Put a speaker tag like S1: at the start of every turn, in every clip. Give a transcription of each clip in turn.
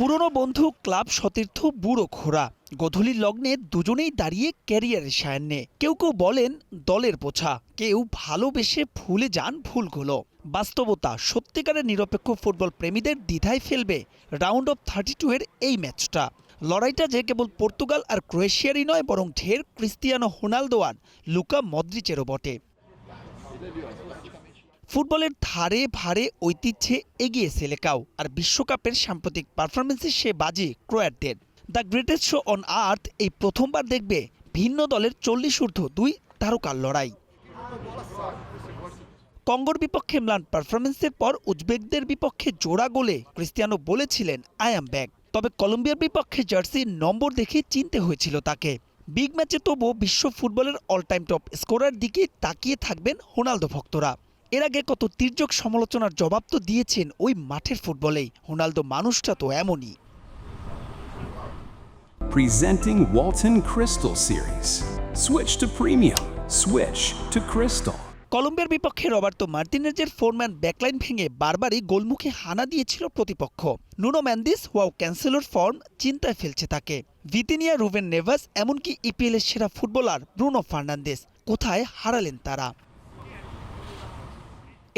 S1: পুরনো বন্ধু, ক্লাব সতীর্থ, বুড়ো ঘোড়া। গোধূলির লগ্নে দুজনেই দাঁড়িয়ে ক্যারিয়ারের সায়ান্নে। কেউ কেউ বলেন দলের বোঝা, কেউ ভালোবেসে ভুলে যান ভুলগুলো। বাস্তবতা, সত্যিকারের নিরপেক্ষ ফুটবল প্রেমীদের দ্বিধায় ফেলবে রাউন্ড অফ 32 এর এই ম্যাচটা। লড়াইটা যে কেবল পর্তুগাল আর ক্রোয়েশিয়ারই নয়, বরং ঢের ক্রিস্টিয়ানো রোনালদো আর লুকা মদ্রিচেরও বটে। ফুটবলের ধারে ভারে ঐতিহ্যে এগিয়ে সেলেকাও, আর বিশ্বকাপের সাম্প্রতিক পারফরমেন্সে সে বাজি ক্রোয়াটদের। The greatest show on earth এই প্রথমবার দেখবে ভিন্ন দলের 40 ঊর্ধ্ব 2 তারকার লড়াই। কঙ্গোর বিপক্ষে ম্লান পারফরমেন্সের পর উজবেকদের বিপক্ষে জোড়া গোলে ক্রিস্টিয়ানো বলেছিলেন আই অ্যাম ব্যাক। তবে কলম্বিয়ার বিপক্ষে জার্সির নম্বর দেখে চিনতে হয়েছিল তাকে। বিগ ম্যাচে তবুও বিশ্ব ফুটবলের অল টাইম টপ স্কোরার দিকে তাকিয়ে থাকবেন রোনালদো ভক্তরা। এর আগে কত তির্যক সমালোচনার জবাব তো দিয়েছেন ওই মাঠের ফুটবলেই। রোনালদো মানুষটা তো এমনই।
S2: Presenting Walton Crystal Series. Switch to premium. Switch to Crystal.
S1: কলম্বিয়ার বিপক্ষে রবার্তো মার্তিনেজের ফোরম্যান ব্যাকলাইন ভেঙে বারবারই গোলমুখে হানা দিয়েছিল প্রতিপক্ষ। নুনো ম্যান্দিস, ওয়াও ক্যান্সেলোর ফর্ম চিন্তায় ফেলছে তাকে। ভিতিনিয়া, রুবেন নেভাস, এমনকি ইপিএলের সেরা ফুটবলার ব্রুনো ফার্নান্দেস, কোথায় হারালেন তারা?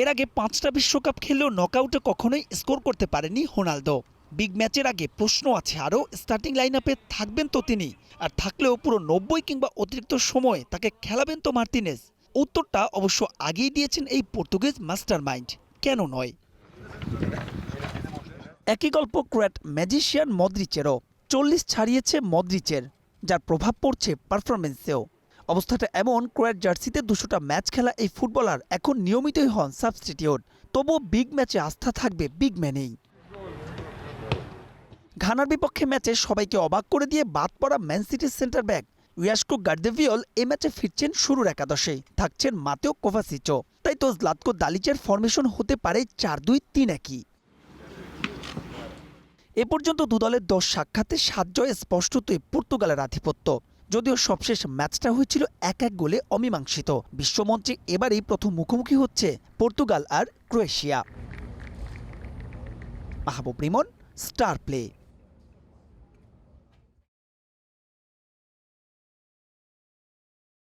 S1: এর আগে 5টা বিশ্বকাপ খেললেও নকআউটে কখনোই স্কোর করতে পারেনি রোনালদো। বিগ ম্যাচের আগে প্রশ্ন আছে আরও, স্টার্টিং লাইন আপে থাকবেন তো তিনি? আর থাকলেও পুরো 90 কিংবা অতিরিক্ত সময় তাকে খেলাবেন তো মার্তিনেজ? উত্তরটা অবশ্য আগেই দিয়েছেন এই পর্তুগিজ মাস্টার মাইন্ড। কেন নয়? একই গল্প ক্রোয়াট ম্যাজিশিয়ান মদ্রিচেরও। 40 ছাড়িয়েছে মদ্রিচের, যার প্রভাব পড়ছে পারফরমেন্সেও। অবস্থাটা এমন, ক্রোয়াট জার্সিতে 200টা ম্যাচ খেলা এই ফুটবলার এখন নিয়মিতই হন সাবস্টিটিউট। তবুও বিগ ম্যাচে আস্থা থাকবে বিগ ম্যানেই। ঘানার বিপক্ষে ম্যাচে সবাইকে অবাক করে দিয়ে বাদ পড়া ম্যান সিটির সেন্টার ব্যাক ইয়াস্কো গার্দেভিওল এই ম্যাচে ফিরছেন শুরুর একাদশে, থাকছেন মাতেও কোভাসিচও। তাই তো জ্লাতকো দালিচের ফরমেশন হতে পারে 4-2-3-1। এ পর্যন্ত দু দলের 10 সাক্ষাতে 7 জয়ে স্পষ্টতই পর্তুগালের আধিপত্য। যদিও সবশেষ ম্যাচটা হয়েছিল 1-1 গোলে অমীমাংসিত। বিশ্বমঞ্চে এবারই প্রথম মুখোমুখি হচ্ছে পর্তুগাল আর ক্রোয়েশিয়া। মাহবুব রিমন, স্টার প্লে।